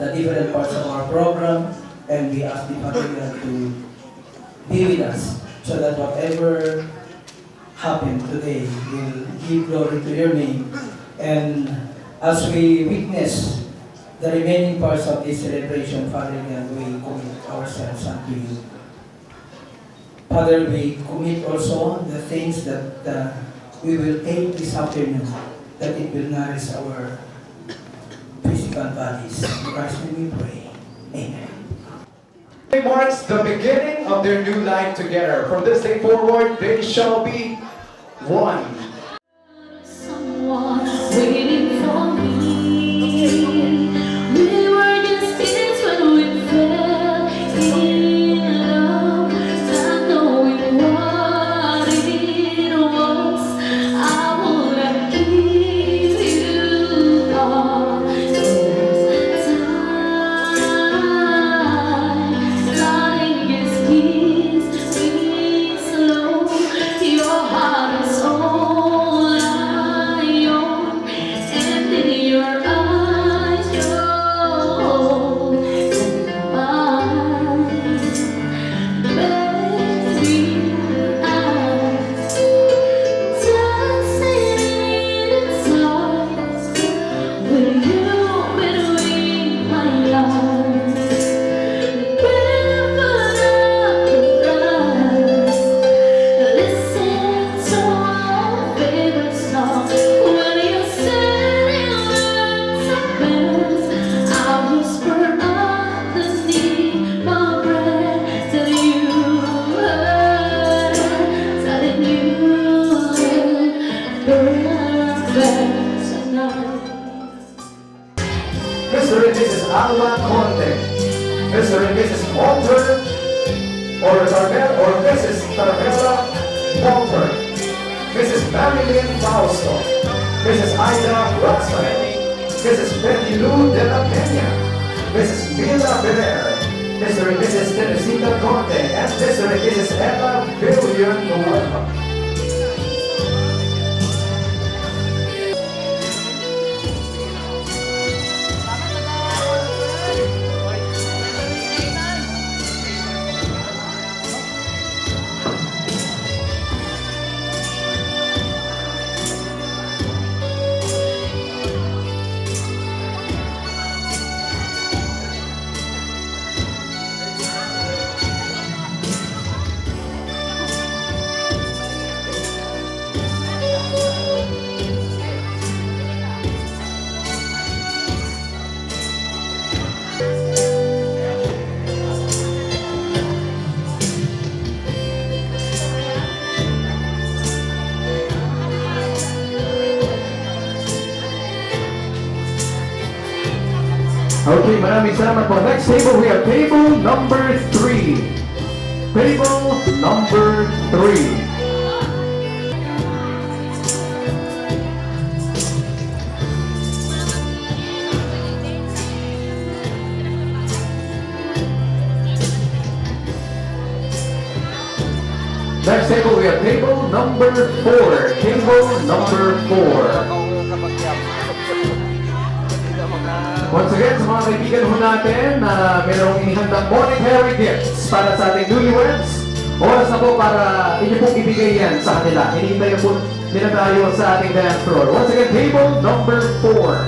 the different parts of our program, and we ask the Father God to be with us so that whatever happened today will give glory to your name. And as we witness the remaining parts of this celebration, Father God, we commit ourselves unto you. Father, we commit also the things that we will take this afternoon, that it will nourish our physical bodies. In Christ's name we pray. Amen. It marks the beginning of their new life together. From this day forward, they shall be one. Someone waiting for me. We were just kids when we fell in love, not knowing what it was. I would have give you all this time. Nothing is gives me slow. Your heart is all I own, and in your eyes, you're mine. Baby, I'm dancing inside with you between my arms. Barefoot on the grass, listen to our favorite song. When you're singing words of bells, I whisper underneath my breath that you heard, telling you perfect tonight. Mr. and Mrs. Alma Conte, Mr. and Mrs. Walter, or Mrs. Carmela Walter, Mrs. Marilyn Fausto, Mrs. Ida Roxanne, Mrs. Betty Lou de la Peña, Mrs. Mila Ferrer, Mr. and Mrs. Teresita Conte, and Mr. and Mrs. Ella Villian Nueva. Okay, maraming salamat po. Next table, we have table number 3. Table number 3. Next table, we have table number 4. Table number 4. Once again, sa mga kaibigan ho natin na mayroong inihandang monetary gifts para sa ating newlyweds, oras na po para inyo pong ibigay yan sa kanila. Hinihintay po nila tayo sa ating dance floor. Once again, table number 4.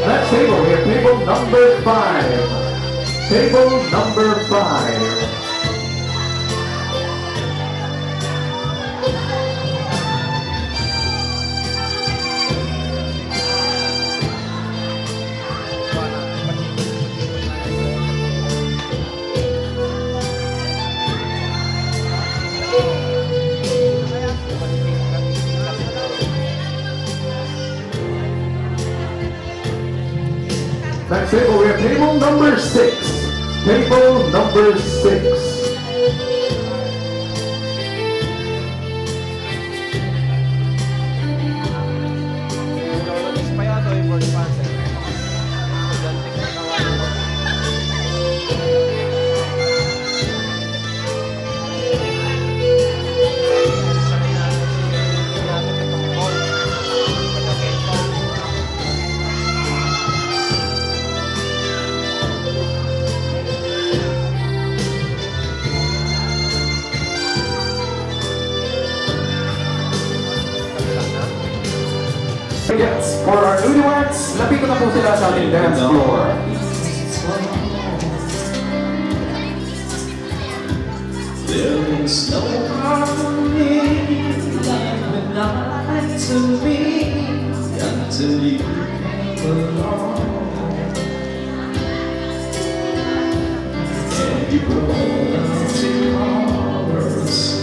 Next table, we have table number 5. Table number 5. Next table, we have table number 6. Table number 6. For our newlyweds, lapit ko na po sila sa ating dance floor. There is no harmony like the night to me until you came along and you brought us to ours.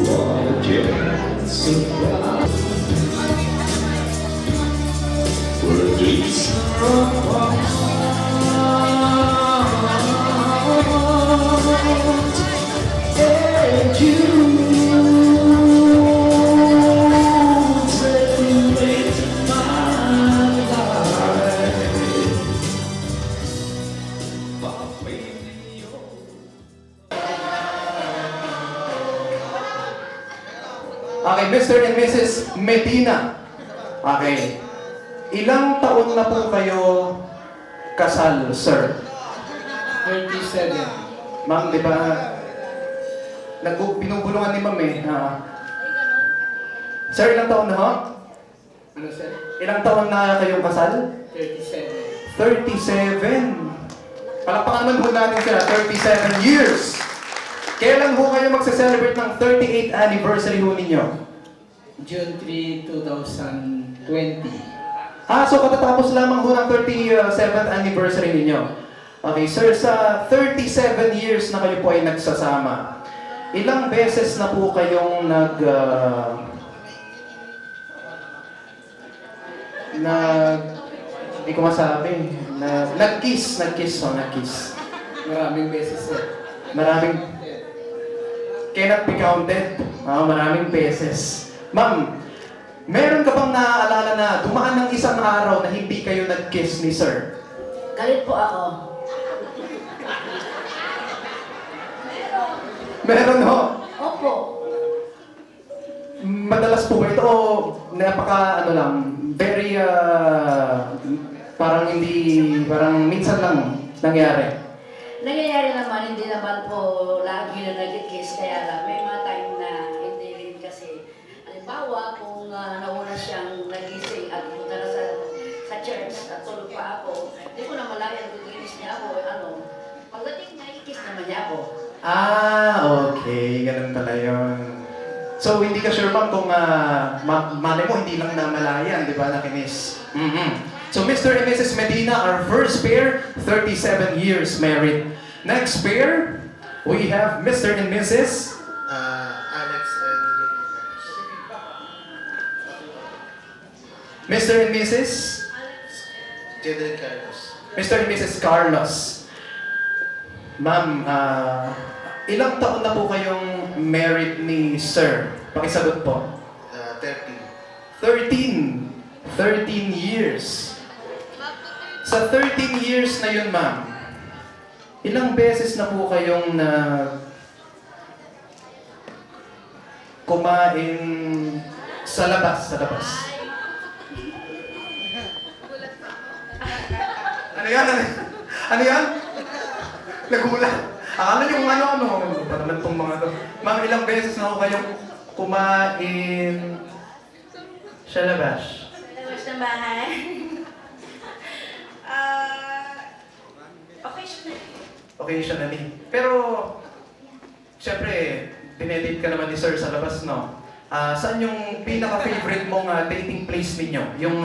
What a joyous surprise! We're dreams apart. And you take me to my life. Okay, Mr. and Mrs. Medina. Okay. Ilang taon na po kayo kasal, sir? 37. Ma'am, di ba? Pinubulungan ni ma'am eh. Sir, ilang taon na ho? Ano sir? Ilang taon na kayong kasal? 37. 37. Palakpakan naman ho natin sila, 37 years. Kailan ho kayo magse-celebrate ng 38th anniversary ho ninyo? June 3, 2020. So katatapos lamang ho ng 37th anniversary ninyo. Okay, sir, sa 37 years na kayo po ay nagsasama, ilang beses na po kayong hindi ko masabi, nag-kiss. Maraming beses sir. Maraming, cannot be counted. Maraming beses. Ma'am, meron ka bang naaalala na dumaan ng isang araw na hindi kayo nag-kiss ni sir? Galit po ako. Meron ho. Opo. Madalas po ba ito o napaka very parang minsan lang nangyari? Nangyayari naman, hindi naman po lagi na nag-kiss. Kaya lang, may mga time na hindi rin kasi. Halimbawa, kung nauna siyang nagising at punta na sa church at tulog pa ako, hindi ko na malayan kung kinis niya ako. Pagdating niya, i-kiss naman niya ako. Okay. Ganun pala yun. So, hindi ka sure ma'am kung malay mo, hindi lang namalayan, di ba, nakinis. So, Mr. and Mrs. Medina, our first pair, 37 years married. Next pair, we have Mr. and Mrs. Alex and Mr. and Mrs. Jaden Carlos. Mr. and Mrs. Carlos. Ma'am, ilang taon na po kayong married ni Sir? Pakisagot po. 13. 13 years. Sa 13 years na yun, ma'am, ilang beses na po kayong kumain sa labas? Ano yan? Ano yan? Nagulat. Akala niyo kung ano. Pa naman itong mga to. Ma'am, ilang beses na po kayong kumain sa labas? Labas ng bahay. Occasionally. Pero, siyempre, dinedate ka naman ni Sir sa labas, no? Saan yung pinaka-favorite mong dating place ninyo? Yung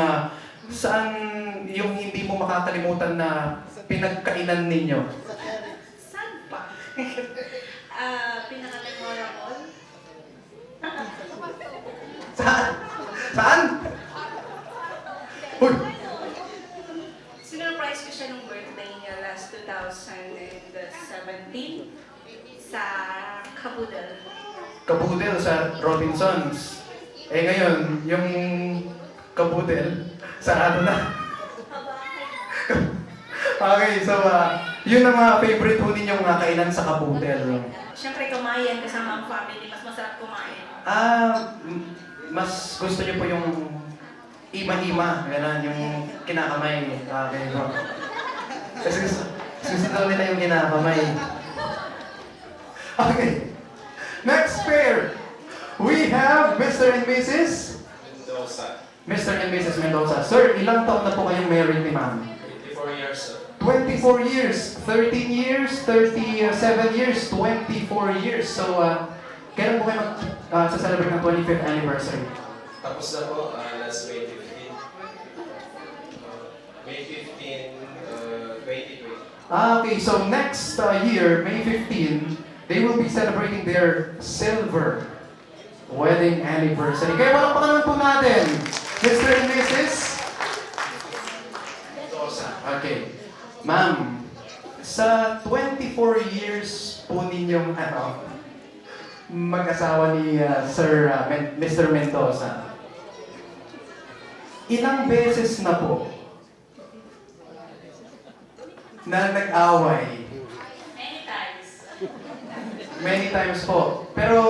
saan yung hindi mo makakalimutan na pinagkainan ninyo? Saan pa? Pinaka-memorable? Saan? Saan? Uy! Sinurprise ko siya nung birthday niya last 2017 sa Kabudel. Kabudel sa Robinsons. Eh ngayon, yung Kabudel, sarado na. Okay, so yun ang mga favorite po ninyong kainan sa Kabudel. Siyempre kumain kasama ang family, mas masarap kumain. Mas gusto niyo po yung ima-ima, gano'n, yung kinakamay. Okay, bro. Kasi gusto daw nila yung kinakamay. Okay. Next pair, we have Mr. and Mrs. Mendoza. Mr. and Mrs. Mendoza. Sir, ilang taon na po kayong married ni ma'am? 24 years, sir. 24 years, 13 years, 37 years, 24 years. So, kailan po kayo sa-celebrate ng 25th anniversary? Tapos na po, last May 15. May 15, 2020. Okay, so next year, May 15, they will be celebrating their silver wedding anniversary. Kaya walang pa naman po natin, Mr. and Mrs. Mendoza. Okay. Ma'am, sa 24 years po ninyong mag-asawa ni Mr. Mendoza, ilang beses na po na nag-away? Many times. Many times po. Pero,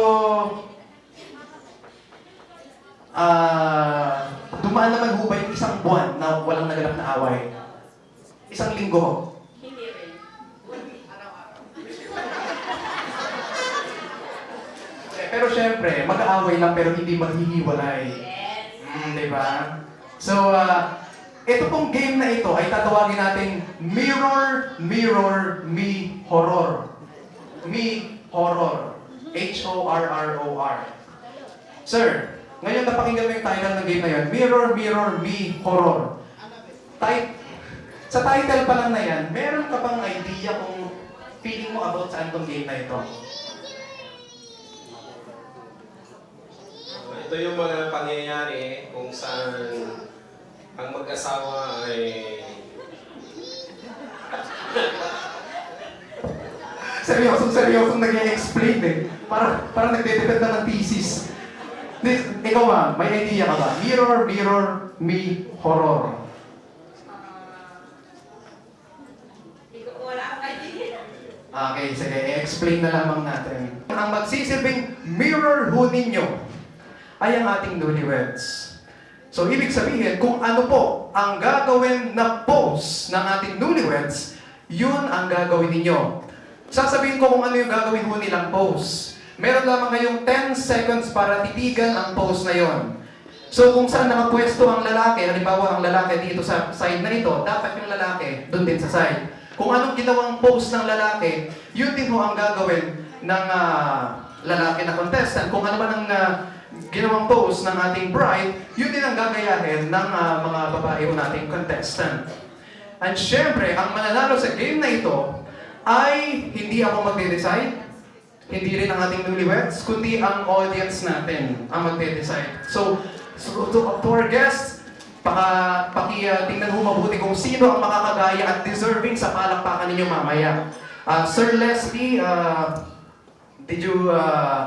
dumaan naman ho ba yung isang buwan na walang naganap na away? Isang linggo ho? Hindi rin. Pero syempre, mag-aaway lang pero hindi maghihiwalay. Yes. Diba? So, ito pong game na ito ay tatawagin natin Mirror, Mirror, Me, Horror. Me, Horror. H-O-R-R-O-R. Sir, ngayon napakinggan mo yung title ng game na yun. Mirror, Mirror, Me, Horror. Sa title pa lang na yan, meron ka bang idea kung feeling mo about saan tong game na ito? Ito yung mga pangyayari kung saan ang mag-asawa ay Seryosong nag-i-explain eh. Parang nagde-defend na ng thesis. Ikaw ba, may idea ka ba? Mirror, Mirror, Me, Horror. Wala akong idea. Okay, sige, i-explain na lamang natin. Ang magsisilbing mirror ho ninyo ay ang ating newlyweds. So, ibig sabihin, kung ano po ang gagawin na pose ng ating newlyweds, yun ang gagawin ninyo. Sasabihin ko kung ano yung gagawin ho nilang pose. Meron lamang kayong 10 seconds para titigan ang pose na yon. So, kung saan nakapwesto ang lalaki, halimbawa ang lalaki dito sa side na ito, dapat yung lalaki doon din sa side. Kung anong ginawang pose ng lalaki, yun din ho ang gagawin ng lalaki na contestant. Kung ano man ang ginawang pose ng ating bride, yun din ang gagayahin ng mga babae ho nating contestant. And syempre, ang mananalo sa game na ito ay hindi ako magde-decide, hindi rin ang ating newlyweds, kundi ang audience natin ang magde-decide. So to our guests, tingnan ho mabuti kung sino ang makakagaya at deserving sa palakpakan ninyo mamaya. Sir Leslie, did you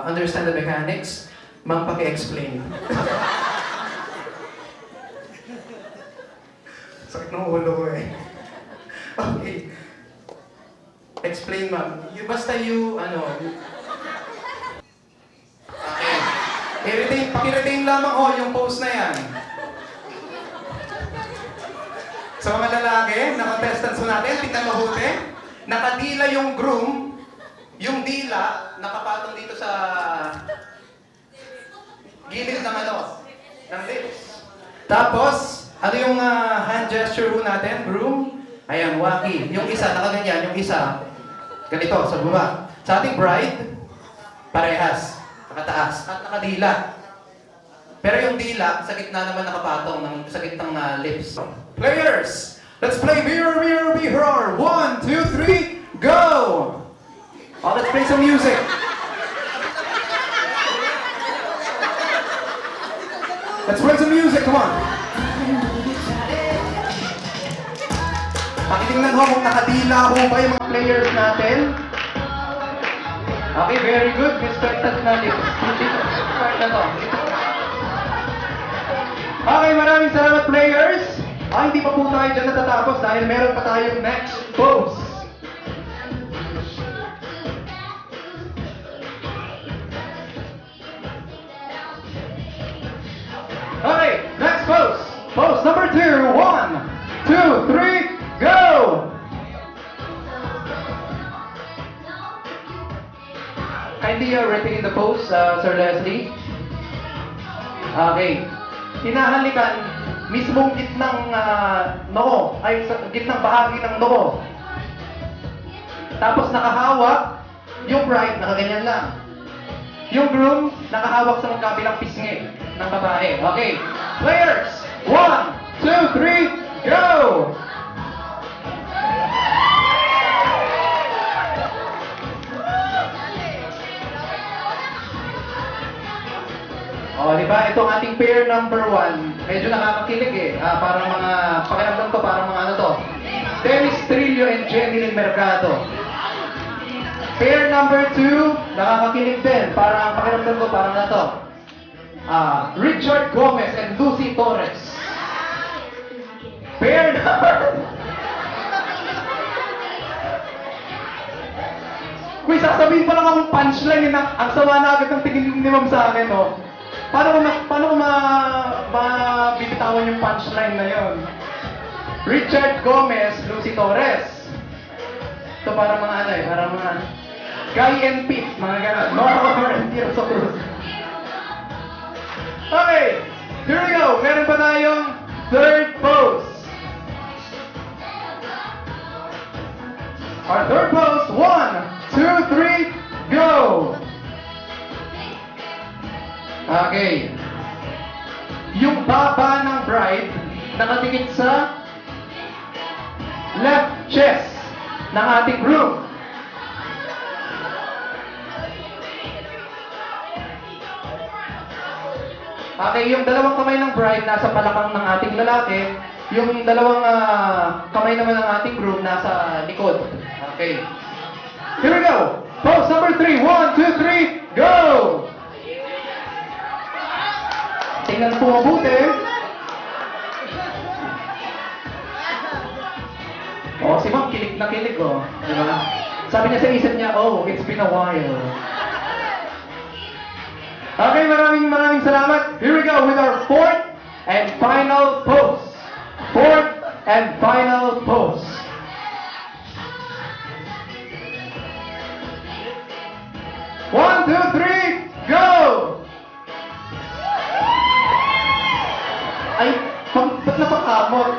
understand the mechanics? Ma'am, paki-explain. Sakit ng ulo ko eh. Okay. Explain, ma'am. Basta Okay. Paki-retain lamang yung pose na yan. Sa mga lalaki na contestants natin, tingnan mabuti. Nakadila yung groom, yung dila, nakapatong dito sa gilid ng lips. Tapos, ano yung hand gesture ho natin, groom? Ayan, waki. Yung isa, nakaganyan, yung isa, ganito, sa baba. Sa ating bride, parehas, nakataas, at nakadila. Pero yung dila, sa gitna naman nakapatong, sa gitnang lips. Players, let's play Mirror, Mirror, Me, Horror. 1, 2, 3, go! Oh, let's play some music. Let's play some music, come on. Pakitingnan ho kung nakadila ho ba yung mga players natin. Okay, very good. Respected na dito. Dito na to. Okay, maraming salamat players. Hindi pa po tayo dyan natatapos dahil meron pa tayong next pose. Okay, next pose. Pose number 2. 1, 2, 3, go! Kindly retain the pose, Sir Leslie. Okay. hinahalikan mismong gitnang noo, ay sa gitnang bahagi ng noo. Tapos nakahawak, yung bride nakaganyan lang. Yung groom nakahawak sa magkabilang pisngi ng babae. Okay, players, 1, 2, 3, go! Oh, di ba? Itong ating pair number 1, medyo nakakakilig eh. Parang mga, pakiramdam ko, parang mga ano to. Dennis Trillo and Jenny Lynn Mercado. Pair number 2, nakakakilig din. Parang pakiramdam ko, parang na to. Richard Gomez and Lucy Torres. Pair number... Uy, sasabihin pa lang akong punchline yun. Ang sama na agad ng tingin ni Ma'am sa akin, no? Paano ko mabibitawan yung punchline na yon? Richard Gomez, Lucy Torres. Ito parang mga ano eh, parang mga Guy and Pete, mga gano'n. Nora and Tirso Cruz. Okay, here we go. Meron pa tayong third pose. Our third pose, 1, 2, 3, go! Okay. Yung baba ng bride nakatingin sa left chest ng ating groom. Okay, yung dalawang kamay ng bride nasa palakang ng ating lalaki, yung dalawang kamay naman ng ating groom nasa likod. Okay. Here we go. Pose number 3. 1, 2, 3, go! Tingnan po mabuti. Oh, si Ma'am kilig na kilig, oh. Diba? Sabi niya sa isip niya, oh, it's been a while. Okay, maraming salamat. Here we go with our fourth and final pose. Fourth and final pose. One, two, three, go! Ay, ba't napakamot?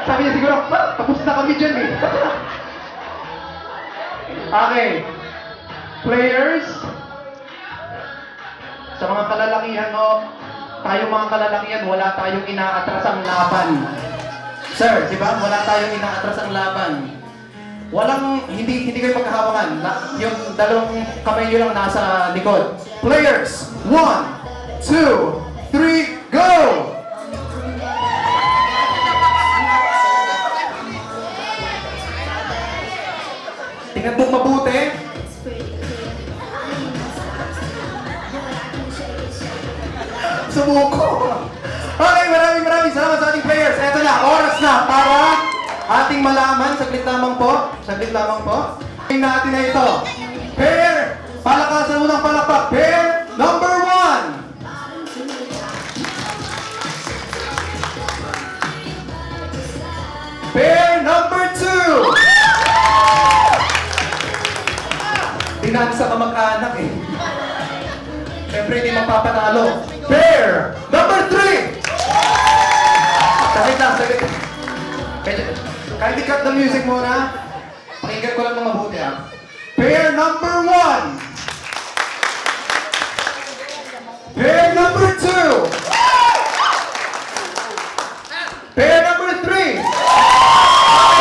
Sabi niya siguro, tapos na kami dyan eh. Okay. Players, sa mga kalalakihan, no, tayong mga kalalakihan, wala tayong inaatrasang laban. Sir, di ba? Wala tayong inaatrasang laban. Walang, hindi kayo magkahawangan. Yung dalawang kamay nyo lang nasa likod. Players, 1, 2, 3, go! Tingnan po mabuti. Sumuko. Okay, maraming salamat sa ating players. Eto na, oras na para ating malaman. Saglit lamang po. Tingnan natin na ito. Pair, palakasan mo ng palakpak. Pair number 1. Pair number 2. Tinansa ka mag-anak eh. Siyempre hindi mapapanalo. Pair number 3. Saglit lang. Kahit i-cut the music muna, pakinggan ko lang ng mabuti ah. Pair number 1. Pair number 2. Pair number 3.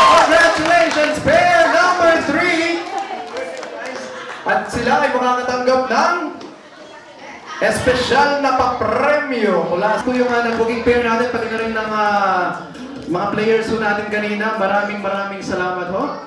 Congratulations, pair number 3. At sila ay makakatanggap ng espesyal na papremyo. Mula ito yung nag-booking pair natin, pati na rin ng mga players ho natin kanina. Maraming salamat ho.